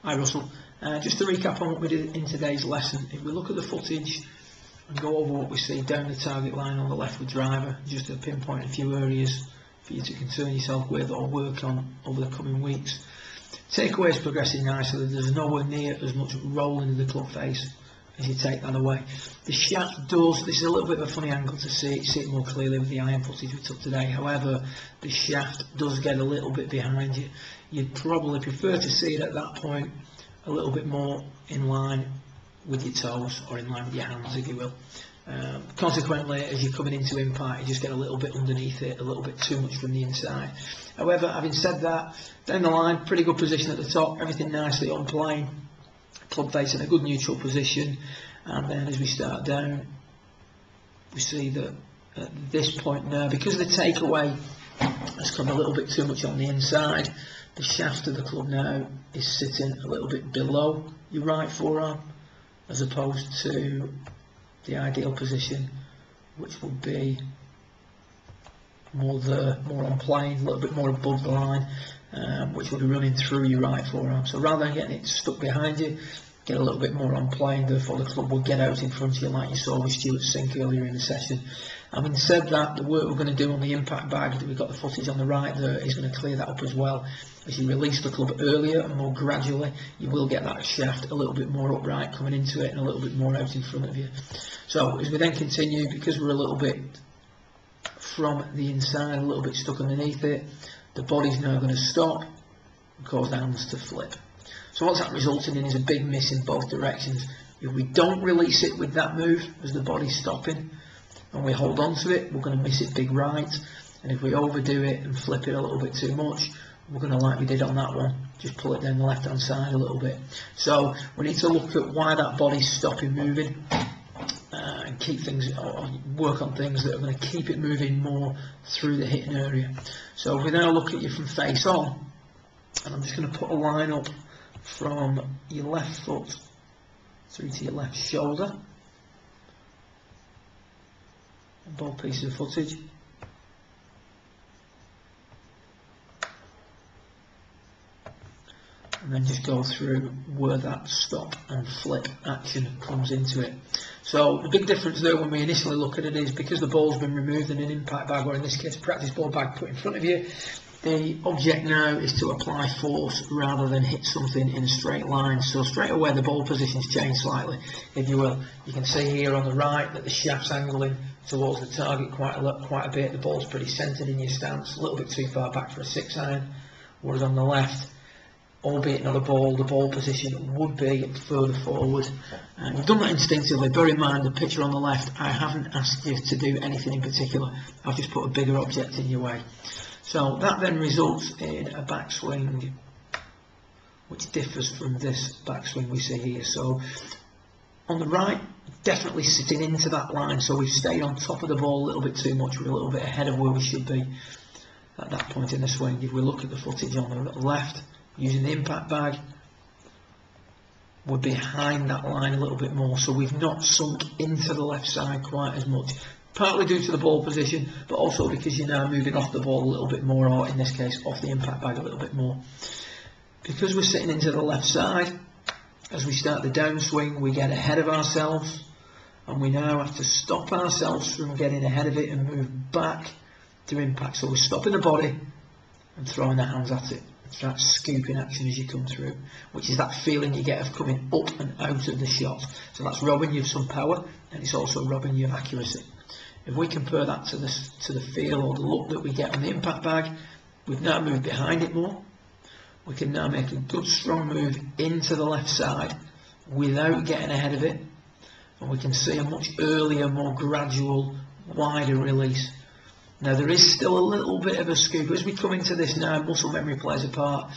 Hi Russell, just to recap on what we did in today's lesson, if we look at the footage and go over what we see down the target line on the left with driver, just to pinpoint a few areas for you to concern yourself with or work on over the coming weeks. Takeaway is progressing nicely, there's nowhere near as much rolling in the club face as you take that away. The shaft does, this is a little bit of a funny angle to see it more clearly with the iron footage we took today, however the shaft does get a little bit behind you. You'd probably prefer to see it at that point a little bit more in line with your toes or in line with your hands, if you will. Consequently, as you're coming into impact, you just get a little bit underneath it, a little bit too much from the inside. However, having said that, down the line, pretty good position at the top, everything nicely on plane, club face in a good neutral position, and then as we start down, we see that at this point now, because the takeaway has come a little bit too much on the inside, the shaft of the club now is sitting a little bit below your right forearm, as opposed to the ideal position, which would be more on plane, a little bit more above the line, which will be running through your right forearm. So rather than getting it stuck behind you, get a little bit more on plane, therefore the club will get out in front of you like you saw with Stuart Sink earlier in the session. Having said that, the work we're going to do on the impact bag, we've got the footage on the right there, is going to clear that up as well. As you release the club earlier and more gradually, you will get that shaft a little bit more upright coming into it and a little bit more out in front of you. So as we then continue, because we're a little bit from the inside, a little bit stuck underneath it, the body's now going to stop and cause the hands to flip. So what's that resulting in is a big miss in both directions. If we don't release it with that move as the body's stopping and we hold on to it, we're going to miss it big right, and if we overdo it and flip it a little bit too much, we're going to, like we did on that one, just pull it down the left hand side a little bit. So we need to look at why that body's stopping moving and keep things, or work on things that are going to keep it moving more through the hitting area. So if we now look at you from face on, and I'm just going to put a line up from your left foot through to your left shoulder on both pieces of footage, and then just go through where that stop and flip action comes into it. So the big difference there when we initially look at it is because the ball's been removed in an impact bag, or in this case practice ball bag put in front of you, the object now is to apply force rather than hit something in a straight line. So straight away the ball position's changed slightly, if you will. You can see here on the right that the shaft's angling towards the target quite a bit. The ball's pretty centred in your stance, a little bit too far back for a 6-iron, whereas on the left, albeit not a ball, the ball position would be further forward. And you've done that instinctively. Bear in mind the picture on the left, I haven't asked you to do anything in particular, I've just put a bigger object in your way. So that then results in a backswing which differs from this backswing we see here. So on the right, definitely sitting into that line, so we've stayed on top of the ball a little bit too much, we're a little bit ahead of where we should be at that point in the swing. If we look at the footage on the left, using the impact bag, we're behind that line a little bit more, so we've not sunk into the left side quite as much. Partly due to the ball position, but also because you're now moving off the ball a little bit more, or in this case off the impact bag a little bit more. Because we're sitting into the left side, as we start the downswing we get ahead of ourselves, and we now have to stop ourselves from getting ahead of it and move back to impact. So we're stopping the body and throwing the hands at it. It's that scooping action as you come through, which is that feeling you get of coming up and out of the shot. So that's robbing you of some power, and it's also robbing you of accuracy. If we compare that to the feel or the look that we get on the impact bag, we've now moved behind it more. We can now make a good strong move into the left side without getting ahead of it, and we can see a much earlier, more gradual, wider release. Now there is still a little bit of a scoop. As we come into this now, muscle memory plays a part,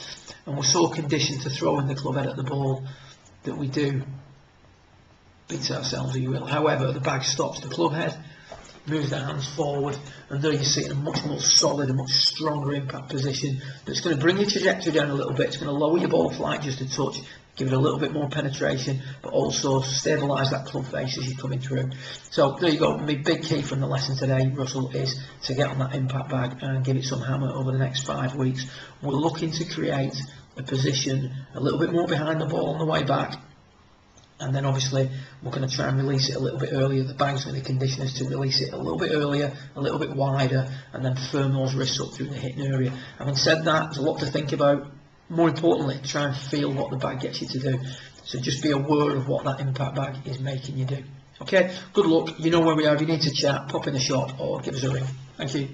and we're so conditioned to throwing the club head at the ball that we do beat ourselves, if you will. However, the bag stops the club head, moves the hands forward, and there you see a much more solid, a much stronger impact position that's going to bring your trajectory down a little bit. It's going to lower your ball flight just a touch, give it a little bit more penetration, but also stabilise that club face as you're coming through. So there you go. My big key from the lesson today, Russell, is to get on that impact bag and give it some hammer over the next 5 weeks. We're looking to create a position a little bit more behind the ball on the way back, and then obviously we're going to try and release it a little bit earlier. The bag's going to condition us to release it a little bit earlier, a little bit wider, and then firm those wrists up through the hitting area. Having said that, there's a lot to think about. More importantly, try and feel what the bag gets you to do. So just be aware of what that impact bag is making you do. Okay, good luck. You know where we are. If you need to chat, pop in the shop or give us a ring. Thank you.